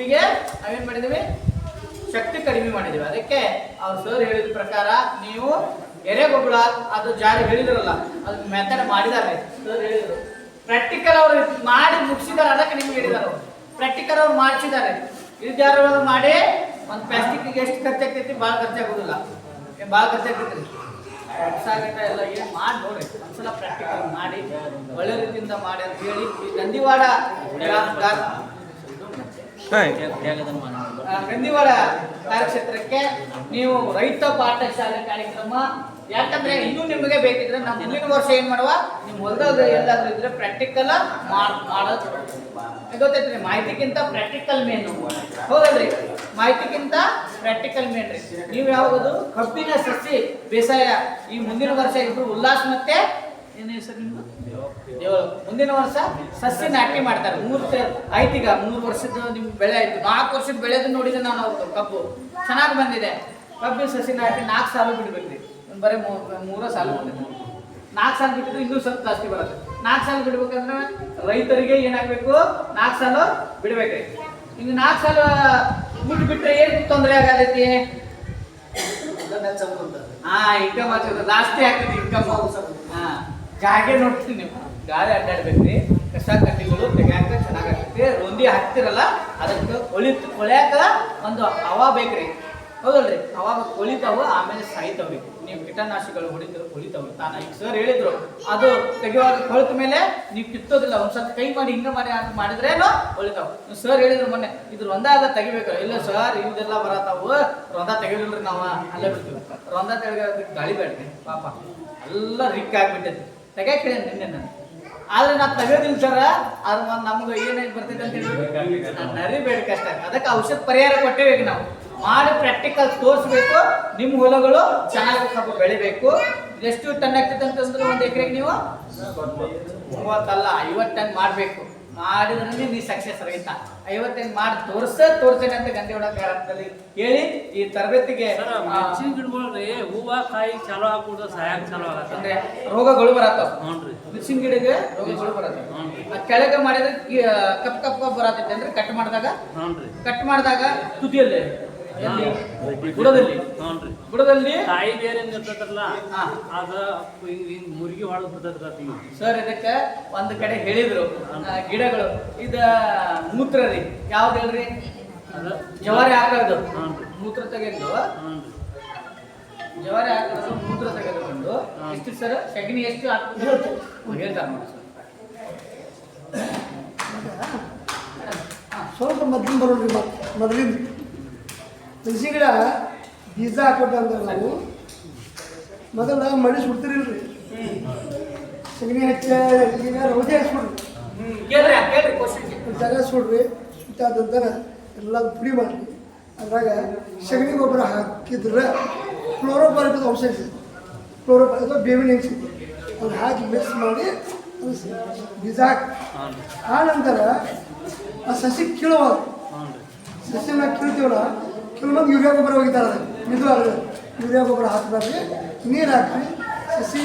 ಭೂಮಿಗೆ ನಾವೇನು ಮಾಡಿದ್ದೀವಿ, ಶಕ್ತಿ ಕಡಿಮೆ ಮಾಡಿದ್ದೀವಿ. ಅದಕ್ಕೆ ಅವ್ರು ಸರ್ ಹೇಳಿದ ಪ್ರಕಾರ ನೀವು ಎರೆಗೊಬ್ಬರ ಅದು ಜಾರಿ ಹೇಳಿದ್ರಲ್ಲ, ಅದು ಮೆಥಡ್ ಮಾಡಿದ್ದಾರೆ ಸರ್ ಹೇಳಿದ್ರು. ಪ್ರಾಕ್ಟಿಕಲ್ ಅವರು ಮಾಡಿ ಮುಗಿಸಿದಾರೆ, ಅದಕ್ಕೆ ನಿಮ್ಗೆ ಹೇಳಿದಾರೆ. ಪ್ರಾಕ್ಟಿಕಲ್ ಅವ್ರು ಮಾಡಿಸಿದ್ದಾರೆ. ಇಳಿಜಾರು ಮಾಡಿ ಒಂದು ಪ್ಲಾಸ್ಟಿಕ್ಗೆ ಎಷ್ಟು ಖರ್ಚಾಗ್ತೈತಿ, ಭಾಳ ಖರ್ಚಾಗೋದಿಲ್ಲ, ಭಾಳ ಖರ್ಚಾಗ್ತೈತಿ. ಹೊಸಾಗಿಂದ ಎಲ್ಲ ಏನು ಮಾಡಿ ನೋಡ್ರಿ, ಒಂದ್ಸಲ ಪ್ರಾಕ್ಟಿಕಲ್ ಮಾಡಿ ಒಳ್ಳೆ ರೀತಿಯಿಂದ ಮಾಡಿ ಅಂತ ಹೇಳಿ ಈ ಗಂದಿವಾಡ ಗಂದಿವಾಡ ಕಾರ್ಯಕ್ಷೇತ್ರಕ್ಕೆ ನೀವು ರೈತ ಪಾಠಶಾಲೆ ಕಾರ್ಯಕ್ರಮ, ಯಾಕಂದ್ರೆ ಇನ್ನೂ ನಿಮಗೆ ಬೇಕಿದ್ರೆ ನಾವು ಮುಂದಿನ ವರ್ಷ ಏನ್ ಮಾಡುವ, ನಿಮ್ ಹೊಲದಾಗ ಎಲ್ಲಾದ್ರೂ ಇದ್ರೆ ಪ್ರಾಕ್ಟಿಕಲ್ ಮಾಡೋದು ಗೊತ್ತೈತ್ರಿ. ಮಾಹಿತಿಗಿಂತ ಪ್ರಾಕ್ಟಿಕಲ್ ಮೇನ್, ಹೌದಲ್ರಿ? ಮಾಹಿತಿಗಿಂತ ಪ್ರಾಕ್ಟಿಕಲ್ ಮೇನ್ ರೀ. ನೀವು ಯಾವುದು ಕಬ್ಬಿನ ಸಸಿ ಬೇಸಾಯ ಈ ಮುಂದಿನ ವರ್ಷ ಇಬ್ರು ಉಲ್ಲಾಸ್ ಮತ್ತೆ ಏನು ಹೆಸರು ನಿಮ್ದು ದೇವಳು, ಮುಂದಿನ ವರ್ಷ ಸಸಿ ನಾಟಿ ಮಾಡ್ತಾರೆ. 3 ಆಯ್ತು, ಈಗ 3 ವರ್ಷದ ನಿಮ್ ಬೆಳೆ ಆಯ್ತು. 4 ವರ್ಷದ ಬೆಳೆದು ನೋಡಿದ್ರೆ ನಾನು ಅವ್ರದ್ದು ಕಬ್ಬು ಚೆನ್ನಾಗಿ ಬಂದಿದೆ. ಕಬ್ಬಿನ ಸಸಿ ನಾಟಿ 4 ಸಾಲು ಬಿಡ್ಬೇಕ್ರಿ, ಬರೀ 3 ಸಾಲು ಬಂದಿದೆ. 4 ಸಾಲು ಬಿಟ್ಟಿದ್ರೆ ಇನ್ನೂ ಸ್ವಲ್ಪ ಜಾಸ್ತಿ ಬರುತ್ತೆ. 4 ಸಾಲು ಬಿಡ್ಬೇಕಂದ್ರೆ ರೈತರಿಗೆ ಏನಾಗಬೇಕು, 4 ಸಾಲು ಬಿಡ್ಬೇಕ್ರಿ. ಈಗ 4 ಸಾಲು ಬಿಟ್ಬಿಟ್ರೆ ಏನು ತೊಂದರೆ ಆಗತೈತಿ? ಇನ್ಕಮ್ ಆಗ್ತದೆ, ಜಾಸ್ತಿ ಆಗ್ತದೆ ಇನ್ಕಮ್. ಜಾಗೆ ನೋಡ್ತೀವಿ ನೀವು, ಗಾಳಿ ಅಡ್ಡಾಡ್ಬೇಕ್ರಿ. ಕಸ ಕಡ್ಡಿಗಳು ತೆಗ್ಯಾಕ ಚೆನ್ನಾಗಾಗ್ತೈತಿ. ರುಂದಿ ಹಾಕ್ತಿರಲ್ಲ, ಅದಕ್ಕೆ ಕೊಳ್ಯಾಕ ಒಂದು ಹವಾ ಬೇಕ್ರಿ, ಹೌದಲ್ರಿ? ಅವಾಗ ಕೊಳಿತಾವು, ಆಮೇಲೆ ಸಾಯ್ತಾವ್ರಿ. ನೀವು ಕೀಟನಾಶಕಗಳು ಹೊಡಿದ್ರೆ ಕೊಳಿತಾವ್ರಿ ತಾನ. ಈಗ ಸರ್ ಹೇಳಿದ್ರು, ಅದು ತೆಗೆಯುವಾಗ ಕೊಳಿತ ಮೇಲೆ ನೀವು ಕಿತ್ತೋದಿಲ್ಲ, ಒಂದ್ಸಲ ಕೈ ಮಾಡಿ ಹಿಂಗ ಮಾಡಿ ಮಾಡಿದ್ರೇನು ಕೊಳಿತಾವು. ಸರ್ ಹೇಳಿದ್ರು ಮೊನ್ನೆ, ಇದು ರೊಂದ ಎಲ್ಲ ತೆಗಿಬೇಕು. ಇಲ್ಲ ಸರ್, ಇದೆಲ್ಲ ಬರತಾವು, ರೊಂದ ತೆಗಿಲಿಲ್ರಿ, ನಾವು ಅಲ್ಲೇ ಬಿಡ್ತೀವಿ. ರೊಂದ ತೆಗಿಯೋದಕ್ಕೆ ಗಾಳಿ ಬೇಡ್ರಿ, ಪಾಪ ಎಲ್ಲ ರಿಕ್ ಆಗ್ಬಿಟ್ಟೈತಿ. ತೆಗಿಯಕ್ಕೆ ಹೇಳಿ ನಿನ್ನೆ ನಾನು, ಆದ್ರೆ ನಾವು ತೆಗೋದಿಲ್ಲ ಸರ್. ಅದು ನಮ್ಗೆ ಏನೇನು ಬರ್ತೈತೆ ಅಂತ ಹೇಳಿ ನರಿ ಬೇಡಕಷ್ಟ. ಅದಕ್ಕೆ ಔಷಧ ಪರಿಹಾರ ಕೊಟ್ಟೇವೆ. ಈಗ ನಾವು ಮಾಡಿ ಪ್ರಾಕ್ಟಿಕಲ್ ತೋರಿಸ್ಬೇಕು. ನಿಮ್ಮ ಹೊಲಗಳು ಚೆನ್ನಾಗಿ ಸ್ವಲ್ಪ ಬೆಳಿಬೇಕು. ಎಷ್ಟು ಟನ್ ಆಗ್ತೈತೆ ಅಂತಂದ್ರೆ 1 ಎಕರೆಗೆ ನೀವು 30 ಅಲ್ಲ 50 ಟನ್ ಮಾಡಬೇಕು. ಮಾಡಿದ್ರೆ ನೀವು ಸಕ್ಸಸ್ ರೈತ. 50 ಟನ್ ಮಾಡಿ ತೋರ್ಸೇನೆ ಅಂತ ಗಂದಿವಾಡ ಗ್ರಾಮದಲ್ಲಿ ಹೇಳಿ ಈ ತರಬೇತಿಗೆ ಮೆಣಸಿನ ಗಿಡಗಳ್ರಿ ಹೂವ ಕಾಯಿ ಚಲೋ ಹಾಕುದು ಸಹಾಯಕ ಚಲೋ ಆಗತ್ತೆ. ಅಂದ್ರೆ ರೋಗಗಳು ಬರತ್ತಾವ. ನೋಡ್ರಿ ಮೆಣಸಿನ ಗಿಡಗೆ ರೋಗಗಳು ಬರತ್ತಾವ. ಕೆಳಗೆ ಮಾಡಿದ್ರೆ ಕಪ್ ಬರತೈತೆ ಅಂದ್ರೆ ಕಟ್ ಮಾಡಿದಾಗ ತುದಿಯಲ್ಲಿ ಬುಡದಲ್ಲಿ ಕಾಯಿ ಬೇರೆ ಇರ್ತದಲ್ಲ, ಅದ ಹಿಂಗ್ ಮುರುಗಿ ಹೊಳ ಬರ್ತೈತಿ ಸರ್. ಇದಕ್ಕೆ ಒಂದ್ ಕಡೆ ಹೇಳಿದ್ರು ಗಿಡಗಳು ಇದ ಮೂತ್ರ ರೀ, ಯಾವ್ದು ಹೇಳ್ರಿ? ಜವಾರಿ ಹಾಕೋದು ಮೂತ್ರ ತೆಗೆದು, ಜವಾರಿ ಹಾಕೋದು ಮೂತ್ರ ತೆಗೆದುಕೊಂಡು ಎಷ್ಟು ಸರ್ ಸಗಣಿ ಎಷ್ಟು ಹೇಳ್ತಾರೆ ನೋಡಿ ಸರ್. ಸ್ವಲ್ಪ ಮದ್ದಿನ ಬರೋಲ್ರಿ, ಮೊದಲಿಂದ ಮೆಣಸಿನ ಗಿಡ ಬೀಜ ಹಾಕೊಟ್ಟ ಅಂದ್ರೆ ನಾವು ಮೊದಲ ಮಡಿ ಸುಡ್ತಿರಿಲ್ರಿ, ಸಗಣಿ ಹಚ್ಚ ಈಗ ರೋಜೆ ಹಚ್ಬಿಡ್ರಿ, ಜಾಗ ಸುಡ್ರಿ. ಸುಟ್ಟಾದ ನಂತರ ಎಲ್ಲ ಪುಡಿ ಮಾಡಿರಿ. ಅದ್ರಾಗ ಸಗಣಿ ಗೊಬ್ಬರ ಹಾಕಿದ್ರೆ ಕ್ಲೋರೋಪಾರಿಕದ ಔಷಧ ಇದೆ, ಕ್ಲೋರೋಪಾರಿಕ ಬೇವಿನ ಎಣ್ಣೆ ಅದು ಹಾಕಿ ಮಿಕ್ಸ್ ಮಾಡಿ ಅದು ಬೀಜ ಹಾಕಿ. ಆ ನಂತರ ಆ ಸಸಿ ಕೀಳುವಾಗ ಸಸಿನ ಕೀಳ್ತೀವಲ್ಲ, ಕೆಲವೊಂದು ಯೂರಿಯಾ ಗೊಬ್ಬರ ಹೋಗಿದ್ದಾರೆ. ಇದು ಆಗಲಿ ಯೂರಿಯಾ ಗೊಬ್ಬರ ಹಾಕಿದ್ರೆ ನೀರು ಹಾಕಿ ಸಸಿ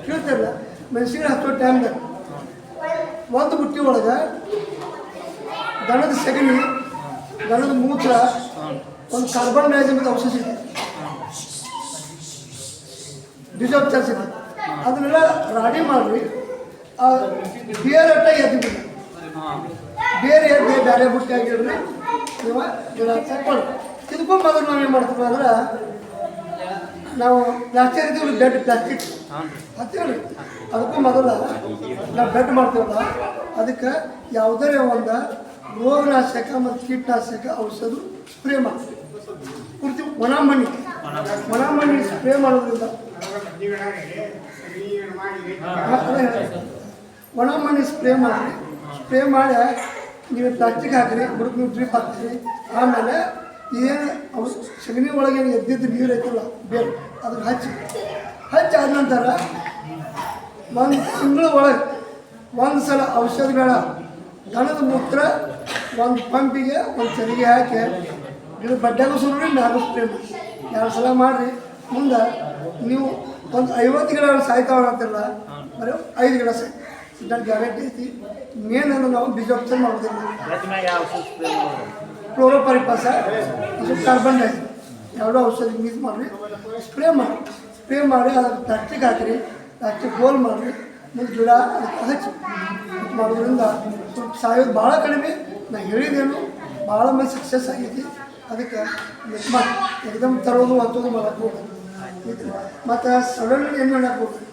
ಕೀಳ್ತಿರಲ್ಲ. ಮೆಣಸಿನ ಹಚ್ಚೋ ಟೈಮ್ದಾಗ ಒಂದು ಬುಟ್ಟಿ ಒಳಗೆ ದನದ ಸಗಣಿ, ದನದ ಮೂತ್ರ, ಒಂದು ಕಾರ್ಬನ್ ಡೈಆಕ್ಸೈಡ್ ಔಷಧ ಇದೆ, ಡಿಸೋಪ್ಚರ್ ಇದೆ. ಅದನ್ನೆಲ್ಲ ರೆಡಿ ಮಾಡಿರಿ. ಬೇರೆ ಅಟ್ಟ ಎದ್ದು ಬಿಡಿ, ಬೇರೆ ಎದ್ದು ಬೇರೆ ಬುಟ್ಟಿ ಆಗಿಡ್ರಿ. ನೀವು ಗಿಡ ತಗೊಳ್ಳಿ. ಇದಕ್ಕೂ ಮೊದಲು ನಾವು ಏನು ಮಾಡ್ತೀವಿ ಅಂದ್ರೆ, ನಾವು ಪ್ಲಾಸ್ಟಿಕ್ ಇದ್ದೀವಿ, ಬೆಡ್ ಪ್ಲಾಸ್ಟಿಕ್ ಹತ್ತೀವಿ. ಅದಕ್ಕೂ ಮೊದಲು ನಾವು ಬೆಡ್ ಮಾಡ್ತೀವಲ್ಲ, ಅದಕ್ಕೆ ಯಾವುದೇ ಒಂದು ರೋಗನಾಶಕ ಮತ್ತು ಕೀಟನಾಶಕ ಔಷಧ ಸ್ಪ್ರೇ ಮಾಡ್ತೀವಿ. ಪೂರ್ತಿ ಒಣ ಮಣ್ಣಿ ಸ್ಪ್ರೇ ಮಾಡೋದ್ರಿಂದ ಒಣ ಮಣ್ಣಿ ಸ್ಪ್ರೇ ಮಾಡಿರಿ. ಸ್ಪ್ರೇ ಮಾಡಿ ನೀವು ಪ್ಲಾಸ್ಟಿಕ್ ಹಾಕಿರಿ, ಬುಡಕ್ಕೆ ನೀವು ಡ್ರಿಪ್ ಹಾಕ್ತೀರಿ. ಆಮೇಲೆ ಏನು ಸಗಣಿ ಒಳಗೆ ಎದ್ದಿದ್ದು ನೀರು ಐತಿಲ್ಲ ಬೇರೆ, ಅದನ್ನು ಹಚ್ಚಾದ ನಂತರ 1 ತಿಂಗಳ ಒಳಗೆ 1 ಸಲ ಔಷಧಿಗಳ ದನದ ಮೂತ್ರ 1 ಪಂಪಿಗೆ 1 ಚರಿಗೆ ಹಾಕಿ ಗಿಡ ಬಡ್ಡೆಗೂ ಸುರಿ, ಮ್ಯಾಗೂ ಸ್ಪ್ರೇ ಮಾಡಿ 2 ಸಲ ಮಾಡಿರಿ. ಮುಂದೆ ನೀವು ಒಂದು 50 ಗಿಡಗಳು ಸಾಯ್ತಾವ ಅಂತಿರಲ್ಲ, ಬರೀ 5 ಗಿಡ ಸಾಯ್ತು. ಗ್ಯಾರಂಟಿ ಐತಿ. ಮೇನ್ ಅಂದ್ರೆ ನಾವು ಬೀಜೋಪಚಾರ ಮಾಡೋದಿಲ್ಲ. ಕ್ಲೋರೋಪರಿಪಾಸ ಅದು ಕಾರ್ಬನ್ ಡೈಆಕ್ಸೈಡ್ ಎರಡೂ ಔಷಧಿ ಮಿಕ್ಸ್ ಮಾಡಿರಿ ಸ್ಪ್ರೇ ಮಾಡಿ ಅದಕ್ಕೆ ಪ್ಲಾಸ್ಟಿಕ್ ಹಾಕಿರಿ ಪ್ಲಾಸ್ಟಿಕ್ ಗೋಲ್ ಮಾಡಿರಿ ಮತ್ತು ಗಿಡ ಅದಕ್ಕೆ ಹಚ್ಚಿ ಮಾಡೋದ್ರಿಂದ ಸ್ವಲ್ಪ ಸಾಯೋದು ಭಾಳ ಕಡಿಮೆ ನಾ ಹೇಳಿದ್ದೇನು ಭಾಳ ಮಂದಿ ಸಕ್ಸಸ್ ಆಗೈತಿ ಅದಕ್ಕೆ ಮಾಡಿ ಎಕ್ದಮ್ ತರೋದು ಹತ್ತೋದು ಮಾಡಕ್ಕೆ ಹೋಗೋದು ಮತ್ತು ಸಡನ್ ಏನು ಮಾಡಕ್ಕೆ ಹೋಗ್ಬೇಕು